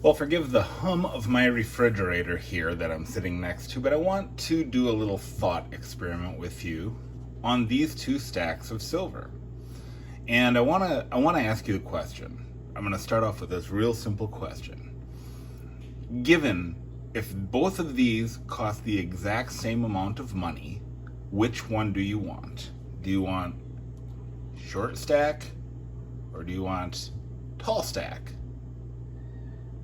Well, forgive the hum of my refrigerator here that I'm sitting next to, but I want to do a little thought experiment with you on these two stacks of silver. And I want to ask you a question. I'm going to start off with this real simple question. Given if both of these cost the exact same amount of money, which one do you want? Do you want short stack or do you want tall stack?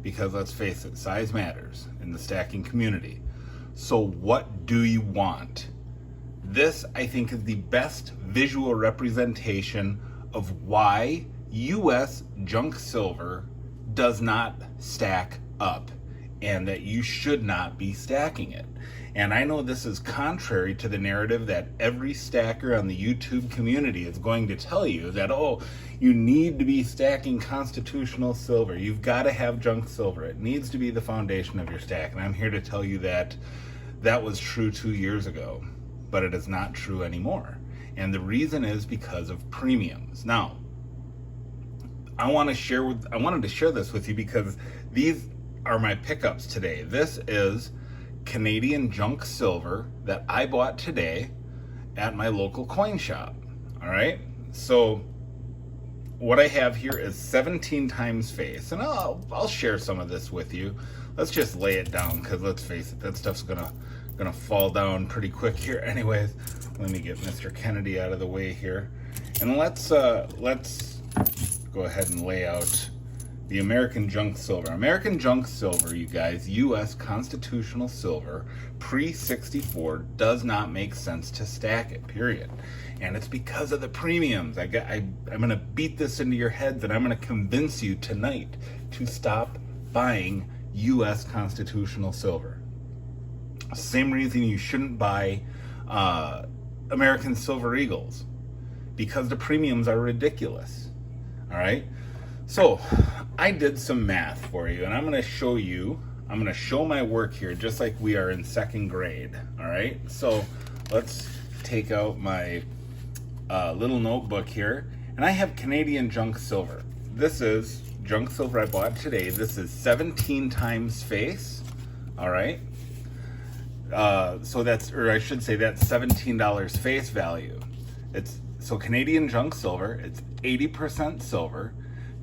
Because let's face it, size matters in the stacking community. So what do you want? This, I think, is the best visual representation of why US junk silver does not stack up and that you should not be stacking it. And I know this is contrary to the narrative that every stacker on the YouTube community is going to tell you that, oh, you need to be stacking constitutional silver. You've got to have junk silver. It needs to be the foundation of your stack. And I'm here to tell you that that was true 2 years ago, but it is not true anymore. And the reason is because of premiums. Now, I wanted to share this with you because these are my pickups today. This is Canadian junk silver that I bought today at my local coin shop. All right. So what I have here is 17 times face, and I'll share some of this with you. Let's just lay it down because let's face it, that stuff's gonna fall down pretty quick here. Anyways, let me get Mr. Kennedy out of the way here, and let's go ahead and lay out the American junk silver. American junk silver, you guys, U.S. constitutional silver, pre-64, does not make sense to stack it, period. And it's because of the premiums. I'm going to beat this into your heads, and I'm going to convince you tonight to stop buying U.S. constitutional silver. Same reason you shouldn't buy American Silver Eagles, because the premiums are ridiculous. All right? So I did some math for you, and I'm going to show my work here just like we are in second grade. All right, so let's take out my little notebook here, and I have Canadian junk silver. This is junk silver I bought today. This is 17 times face. All right, so that's $17 face value. So Canadian junk silver, it's 80% silver.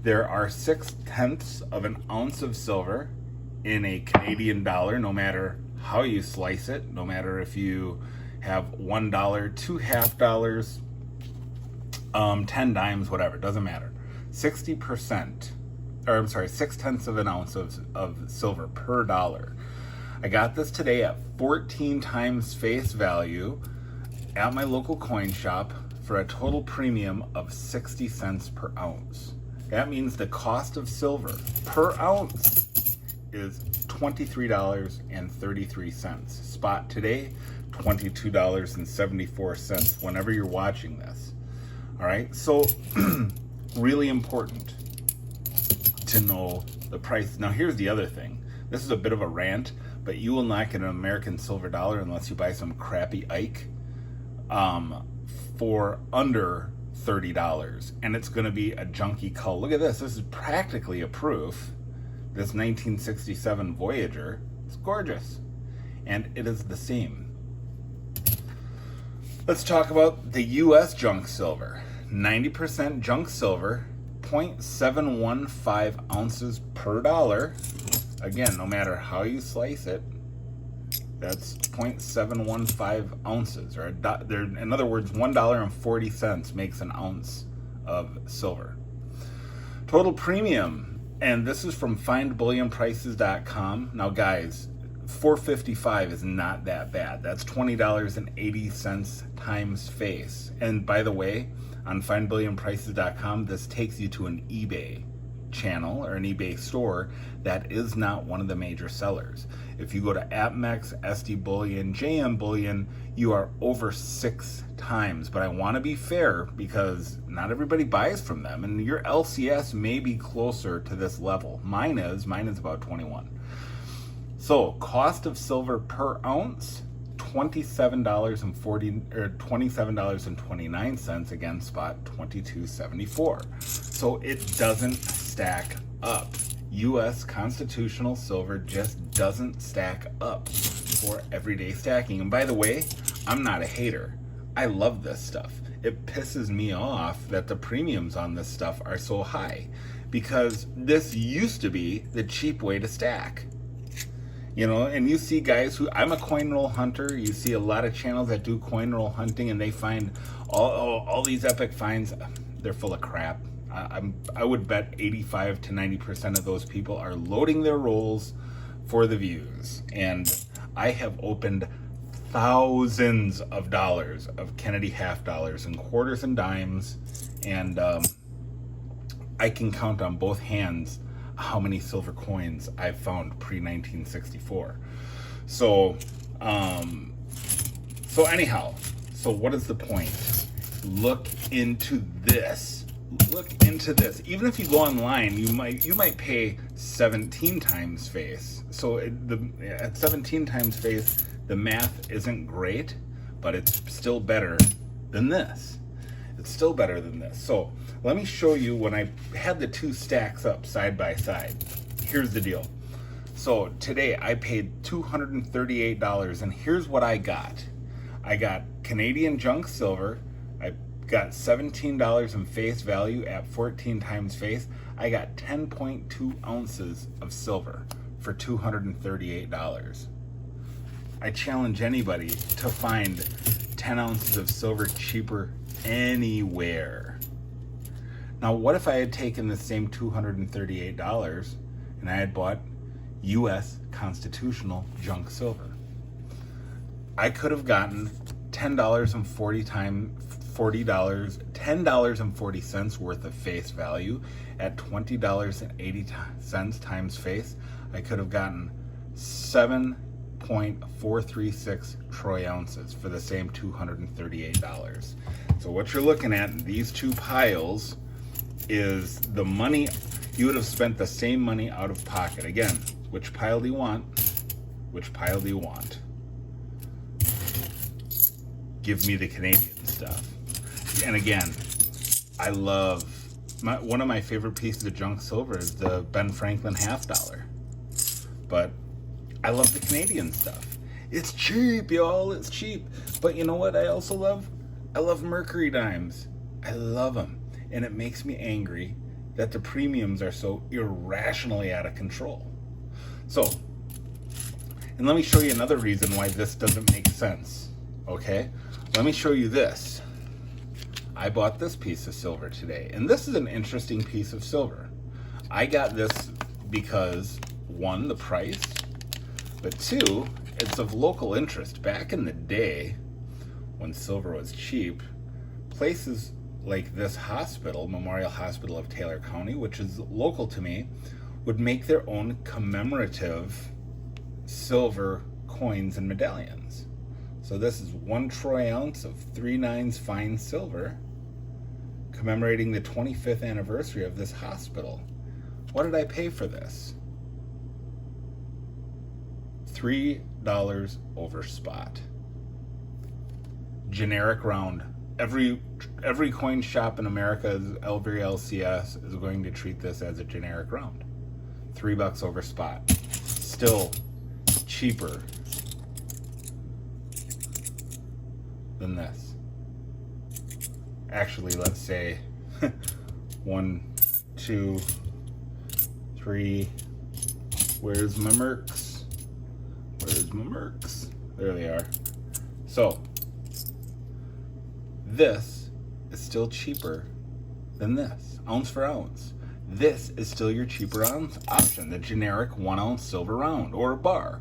There are 0.6 of an ounce of silver in a Canadian dollar, no matter how you slice it, no matter if you have $1, 2 half dollars, 10 dimes, whatever, doesn't matter. 0.6 of an ounce of silver per dollar. I got this today at 14 times face value at my local coin shop for a total premium of 60 cents per ounce. That means the cost of silver per ounce is $23.33. Spot today, $22.74 whenever you're watching this. All right, so really important to know the price. Now, here's the other thing. This is a bit of a rant, but you will not get an American silver dollar unless you buy some crappy Ike for under $30, and it's going to be a junky color. Look at this. This is practically a proof. This 1967 Voyager is gorgeous, and it is the same. Let's talk about the U.S. junk silver. 90% junk silver, 0.715 ounces per dollar. Again, no matter how you slice it, that's 0.715 ounces, or in other words, $1.40 makes an ounce of silver. Total premium, and this is from findbullionprices.com. Now, guys, $4.55 is not that bad. That's $20.80 times face. And by the way, on findbullionprices.com, this takes you to an eBay channel or an eBay store that is not one of the major sellers. If you go to APMEX, SD Bullion, JM Bullion, you are over 6 times. But I want to be fair because not everybody buys from them, and your LCS may be closer to this level. Mine is about 21. So cost of silver per ounce, $27.29 against spot $22.74. So it doesn't stack up. U.S. constitutional silver just doesn't stack up for everyday stacking. And by the way, I'm not a hater. I love this stuff. It pisses me off that the premiums on this stuff are so high, because this used to be the cheap way to stack. You know, and you see guys who, I'm a coin roll hunter, you see a lot of channels that do coin roll hunting, and they find all these epic finds. They're full of crap. I would bet 85 to 90% of those people are loading their rolls for the views. And I have opened thousands of dollars of Kennedy half dollars and quarters and dimes, and I can count on both hands how many silver coins I've found pre-1964. So anyhow, so what is the point? Look into this. Look into this. Even if you go online, you might pay 17 times face. So at 17 times face, the math isn't great, but it's still better than this. It's still better than this. So let me show you when I had the two stacks up side by side. Here's the deal. So today I paid $238, and here's what I got. I got Canadian junk silver. I got $17 in face value at 14 times face. I got 10.2 ounces of silver for $238. I challenge anybody to find 10 ounces of silver cheaper anywhere. Now, what if I had taken the same $238 and I had bought U.S. constitutional junk silver? I could have gotten $10.40 worth of face value at $20.80 times face. I could have gotten 7.436 troy ounces for the same $238. So what you're looking at in these two piles is the money. You would have spent the same money out of pocket. Again, which pile do you want? Which pile do you want? Give me the Canadian stuff. And again, I love, one of my favorite pieces of junk silver is the Ben Franklin half dollar. But I love the Canadian stuff. It's cheap, y'all, it's cheap. But you know what I also love? I love Mercury dimes. I love them. And it makes me angry that the premiums are so irrationally out of control. So, and let me show you another reason why this doesn't make sense, okay? Let me show you this. I bought this piece of silver today, and this is an interesting piece of silver. I got this because, one, the price, but two, it's of local interest. Back in the day, when silver was cheap, places like this hospital, Memorial Hospital of Taylor County, which is local to me, would make their own commemorative silver coins and medallions. So this is 1 troy ounce of 3/9 fine silver, commemorating the 25th anniversary of this hospital. What did I pay for this? $3 over spot. Generic round. Every coin shop in America, every LCS is going to treat this as a generic round. $3 over spot. Still cheaper than this. Actually, let's say 1, 2, 3. Where's my Mercs? Where's my Mercs? There they are. So, this is still cheaper than this, ounce for ounce. This is still your cheaper ounce option, the generic 1 ounce silver round or bar.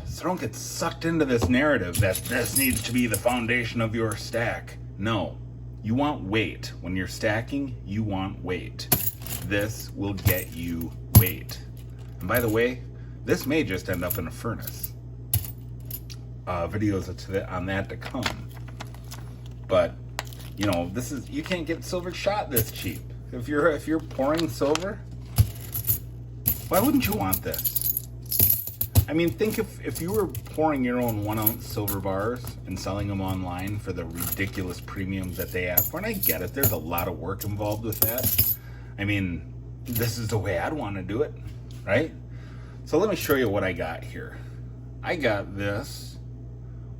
So don't get sucked into this narrative that this needs to be the foundation of your stack. No, you want weight. When you're stacking, you want weight. This will get you weight. And by the way, this may just end up in a furnace. Videos on that to come. But you know, you can't get silver shot this cheap. If you're pouring silver, why wouldn't you want this? I mean, think if you were pouring your own 1 ounce silver bars and selling them online for the ridiculous premiums that they ask for, and I get it, there's a lot of work involved with that. I mean, this is the way I'd want to do it, right? So let me show you what I got here. I got this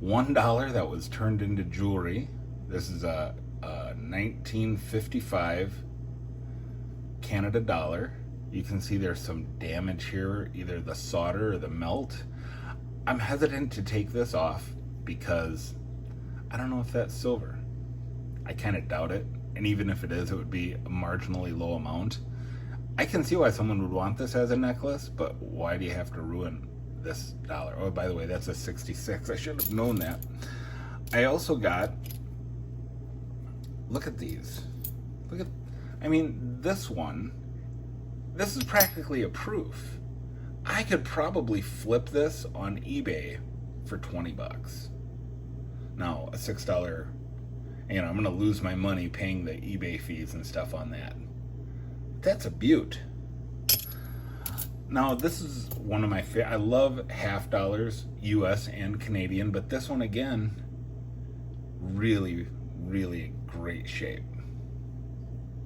$1 that was turned into jewelry. This is a 1955 Canada dollar. You can see there's some damage here, either the solder or the melt. I'm hesitant to take this off because I don't know if that's silver. I kind of doubt it. And even if it is, it would be a marginally low amount. I can see why someone would want this as a necklace, but why do you have to ruin this dollar? Oh, by the way, that's a 66. I should have known that. I also got, look at these. I mean, this one, this is practically a proof. I could probably flip this on eBay for 20 bucks. Now, a $6, I'm going to lose my money paying the eBay fees and stuff on that. That's a beaut. Now, this is one of my favorite. I love half dollars, US and Canadian, but this one, again, really, really great shape.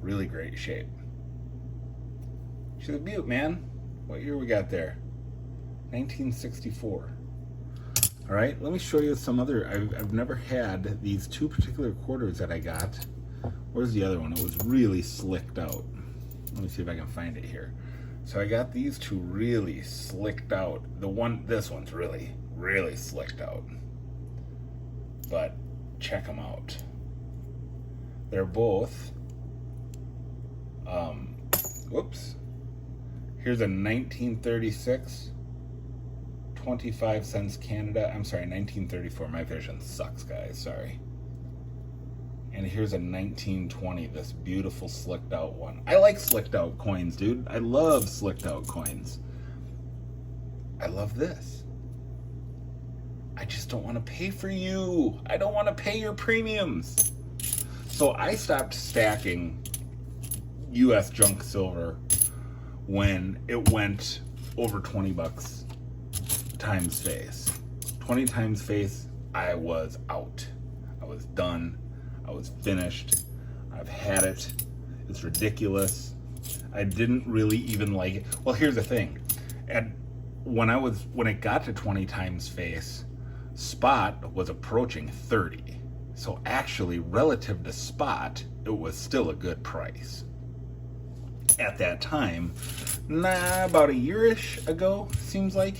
Really great shape. She's a beaut, man. What year we got there? 1964. All right, let me show you some other. I've never had these two particular quarters that I got. Where's the other one? It was really slicked out. Let me see if I can find it here. So I got these two really slicked out. This one's really, really slicked out. But check them out. They're both, whoops. Here's a 1936, 25 cents Canada. I'm sorry, 1934. My vision sucks, guys. Sorry. And here's a 1920, this beautiful slicked out one. I like slicked out coins, dude. I love slicked out coins. I love this. I just don't want to pay for you. I don't want to pay your premiums. So I stopped stacking US junk silver when it went over 20 bucks times face. 20 times face, I was out. I was done. I was finished. I've had it. It's ridiculous. I didn't really even like it. Well, here's the thing. When it got to 20 times face, spot was approaching 30. So actually, relative to spot, it was still a good price. At that time, about a year-ish ago, seems like.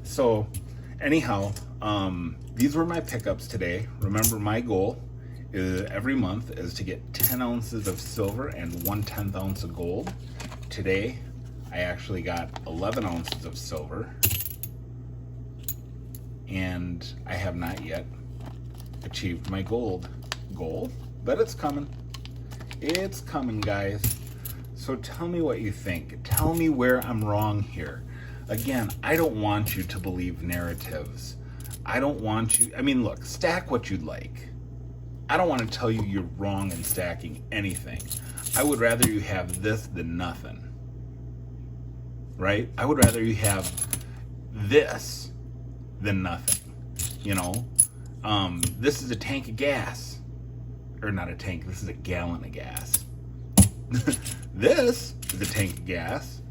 So anyhow, these were my pickups today. Remember, my goal is every month is to get 10 ounces of silver and 1/10 ounce of gold. Today, I actually got 11 ounces of silver, and I have not yet achieved my gold goal, but it's coming. It's coming, guys. So tell me what you think. Tell me where I'm wrong here. Again, I don't want you to believe narratives. I don't want you, look, stack what you'd like. I don't want to tell you you're wrong in stacking anything. I would rather you have this than nothing. Right? I would rather you have this than nothing. This is a tank of gas. Or not a tank, this is a gallon of gas. This is a tank of gas.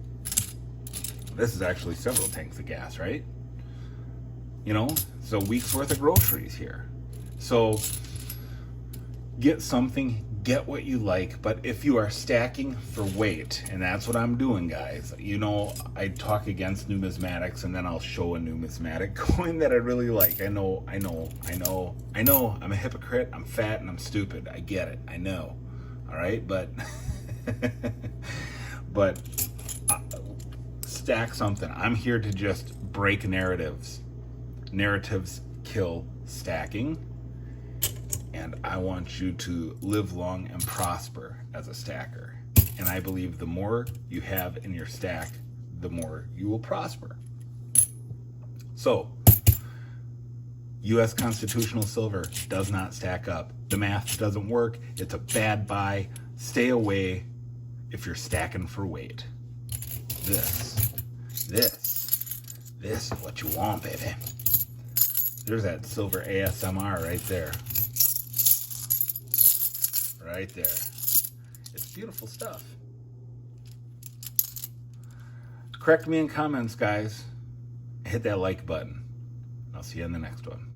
This is actually several tanks of gas, right? So a week's worth of groceries here. So get something, get what you like, but if you are stacking for weight, and that's what I'm doing, guys. I talk against numismatics, and then I'll show a numismatic coin that I really like. I know, I'm a hypocrite, I'm fat, and I'm stupid. I get it, I know. All right, but stack something. I'm here to just break narratives. Narratives kill stacking. And I want you to live long and prosper as a stacker. And I believe the more you have in your stack, the more you will prosper. So, U.S. constitutional silver does not stack up. The math doesn't work. It's a bad buy. Stay away if you're stacking for weight. This is what you want, baby. There's that silver ASMR right there. Right there. It's beautiful stuff. Correct me in comments, guys. Hit that like button. I'll see you in the next one.